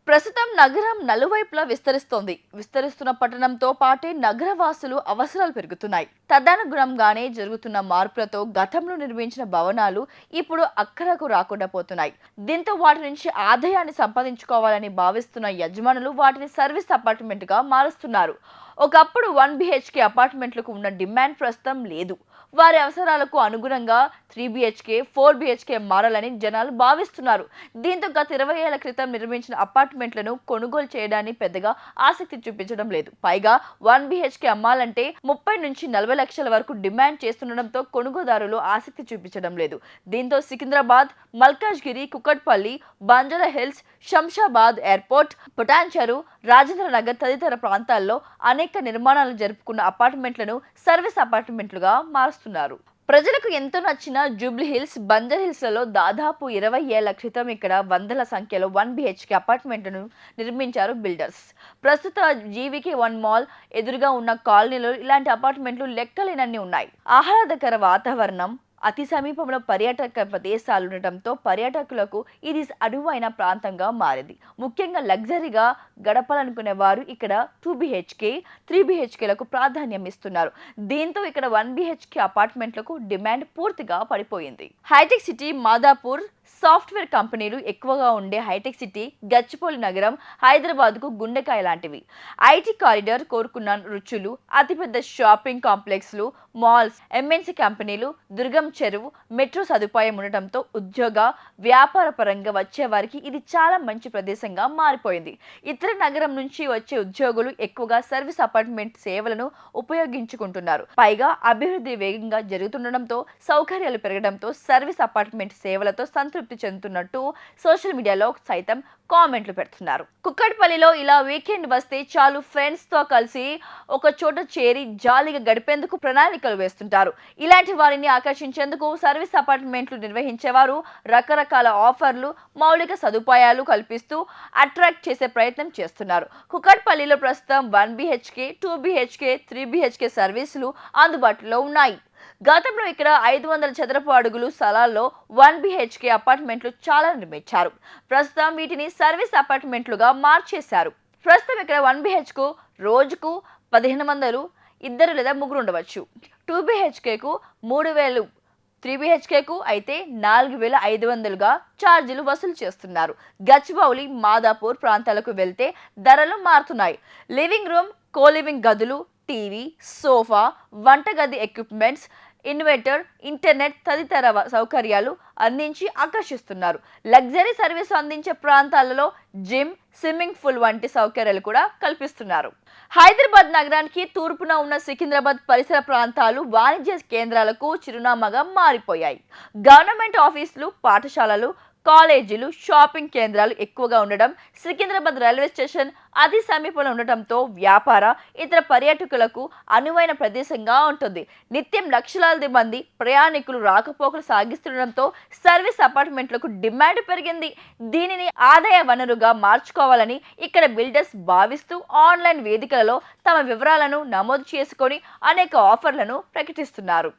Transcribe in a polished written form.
ప్రస్తుతం నగరం నలువైపులా విస్తరిస్తున్న పట్టణంతో పాటే నగరవాసులు అవసరాలు పెరుగుతున్నాయి. తదనుగుణంగానే జరుగుతున్న మార్పులతో గతంలో నిర్మించిన భవనాలు ఇప్పుడు అక్కడకు రాకుండా పోతున్నాయి. దీంతో వాటి నుంచి ఆదాయాన్ని సంపాదించుకోవాలని భావిస్తున్న యజమానులు వాటిని సర్వీస్ అపార్ట్మెంట్‌గా మారుస్తున్నారు. ఒకప్పుడు 1 BHK అపార్ట్మెంట్లకు ఉన్న డిమాండ్ ప్రస్తుతం లేదు. వారి అవసరాలకు అనుగుణంగా 3 BHK, 4 BHK మారాలని జనాలు భావిస్తున్నారు. దీంతో గత 20 ఏళ్ల క్రితం నిర్మించిన అపార్ట్మెంట్లను కొనుగోలు చేయడాన్ని పెద్దగా ఆసక్తి చూపించడం లేదు. పైగా 1 BHK అమ్మాలంటే 30 నుంచి 40 లక్షల వరకు డిమాండ్ చేస్తుండటంతో కొనుగోదారులు ఆసక్తి చూపించడం లేదు. దీంతో సికింద్రాబాద్, మల్కాజ్గిరి, కుకట్పల్లి, బంజారా హిల్స్, శంషాబాద్ ఎయిర్పోర్ట్, పుటాన్చెరు, రాజేంద్ర నగర్ తదితర ప్రాంతాల్లో అనేక నిర్మాణాలు జరుపుకున్న అపార్ట్మెంట్లను సర్వీస్ అపార్ట్మెంట్లుగా మారుస్తున్నారు. ప్రజలకు ఎంతో నచ్చిన జూబ్లీ హిల్స్, బంజర్ హిల్స్లలో దాదాపు 20 ఏళ్ల క్రితం ఇక్కడ వందల సంఖ్యలో 1 BHK అపార్ట్మెంట్లను నిర్మించారు బిల్డర్స్. ప్రస్తుత జీవికే 1 మాల్ ఎదురుగా ఉన్న కాలనీలో ఇలాంటి అపార్ట్మెంట్లు లెక్కలేనన్ని ఉన్నాయి. ఆహ్లాదకర వాతావరణం, అతి సమీపంలో పర్యాటక ప్రదేశాలు ఉండటంతో పర్యాటకులకు ఇది అనువైన ప్రాంతంగా మారింది. ముఖ్యంగా లగ్జరీగా గడపాలనుకునే వారు ఇక్కడ 2 BHK, 3 BHKలకు ప్రాధాన్యం ఇస్తున్నారు. దీంతో ఇక్కడ 1 BHK అపార్ట్మెంట్లకు డిమాండ్ పూర్తిగా పడిపోయింది. హైటెక్ సిటీ, మాదాపూర్ సాఫ్ట్వేర్ కంపెనీలు ఎక్కువగా ఉండే హైటెక్ సిటీ, గచ్చిబౌలి నగరం హైదరాబాద్కు గుండెకాయ లాంటివి. ఐటీ కారిడార్ కోరుకున్న రుచులు, అతిపెద్ద షాపింగ్ కాంప్లెక్స్లు, మాల్స్, ఎంఎన్సీ కంపెనీలు, దుర్గం చెరువు, మెట్రో సదుపాయం ఉండటంతో ఉద్యోగ, వ్యాపార పరంగా వచ్చే వారికి ఇది చాలా మంచి ప్రదేశంగా మారిపోయింది. ఇతర నగరం నుంచి వచ్చే ఉద్యోగులు ఎక్కువగా సర్వీస్ అపార్ట్మెంట్ సేవలను ఉపయోగించుకుంటున్నారు. పైగా అభివృద్ధి వేగంగా జరుగుతుండటంతో, సౌకర్యాలు పెరగడంతో సర్వీస్ అపార్ట్మెంట్ సేవలతో సంతృప్తి చెందుతున్నట్టు సోషల్ మీడియాలో సైతం కామెంట్లు పెడుతున్నారు. కుక్కట్పల్లిలో ఇలా వీకెండ్ వస్తే చాలు ఫ్రెండ్స్ తో కలిసి ఒక చోట చేరి జాలీగా గడిపేందుకు ప్రణాళికలు వేస్తుంటారు. ఇలాంటి వారిని ఆకర్షించేందుకు సర్వీస్ అపార్ట్మెంట్లు నిర్వహించేవారు రకరకాల ఆఫర్లు, మౌలిక సదుపాయాలు కల్పిస్తూ అట్రాక్ట్ చేసే ప్రయత్నం చేస్తున్నారు. కుక్కట్పల్లిలో ప్రస్తుతం 1 BHK, 2 BHK, 3 BHK సర్వీసులు అందుబాటులో ఉన్నాయి. గతంలో ఇక్కడ 500 చదరపు అడుగులు స్థలాల్లో 1 BHK అపార్ట్మెంట్లు చాలా నిర్మించారు. ప్రస్తుతం వీటిని సర్వీస్ అపార్ట్మెంట్లుగా మార్చేశారు. ప్రస్తుతం ఇక్కడ 1 BHK రోజుకు 1500, ఇద్దరు లేదా ముగ్గురు ఉండవచ్చు. 2 BHKకు 3000, 3 BHKకు అయితే 4500గా ఛార్జీలు వసూలు చేస్తున్నారు. గచ్చిబౌలి, మాదాపూర్ ప్రాంతాలకు వెళ్తే ధరలు మారుతున్నాయి. లివింగ్ రూమ్, కోలివింగ్ గదులు, టీవీ, సోఫా, వంటగది ఎక్విప్మెంట్స్, ఇన్వర్టర్, ఇంటర్నెట్ తదితర సౌకర్యాలు అందించి ఆకర్షిస్తున్నారు. లగ్జరీ సర్వీస్ అందించే ప్రాంతాలలో జిమ్, స్విమ్మింగ్ పూల్ వంటి సౌకర్యాలు కూడా కల్పిస్తున్నారు. హైదరాబాద్ నగరానికి తూర్పున ఉన్న సికింద్రాబాద్ పరిసర ప్రాంతాలు వాణిజ్య కేంద్రాలకు చిరునామాగా మారిపోయాయి. గవర్నమెంట్ ఆఫీసులు, పాఠశాలలు, కాలేజీలు, షాపింగ్ కేంద్రాలు ఎక్కువగా ఉండడం, సికింద్రాబాద్ రైల్వే స్టేషన్ అతి సమీపంలో ఉండటంతో వ్యాపార, ఇతర పర్యాటకులకు అనువైన ప్రదేశంగా ఉంటుంది. నిత్యం లక్షలాది మంది ప్రయాణికులు రాకపోకలు సాగిస్తుండటంతో సర్వీస్ అపార్ట్మెంట్లకు డిమాండ్ పెరిగింది. దీనిని ఆదాయ వనరుగా మార్చుకోవాలని ఇక్కడ బిల్డర్స్ భావిస్తూ ఆన్లైన్ వేదికలలో తమ వివరాలను నమోదు చేసుకొని అనేక ఆఫర్లను ప్రకటిస్తున్నారు.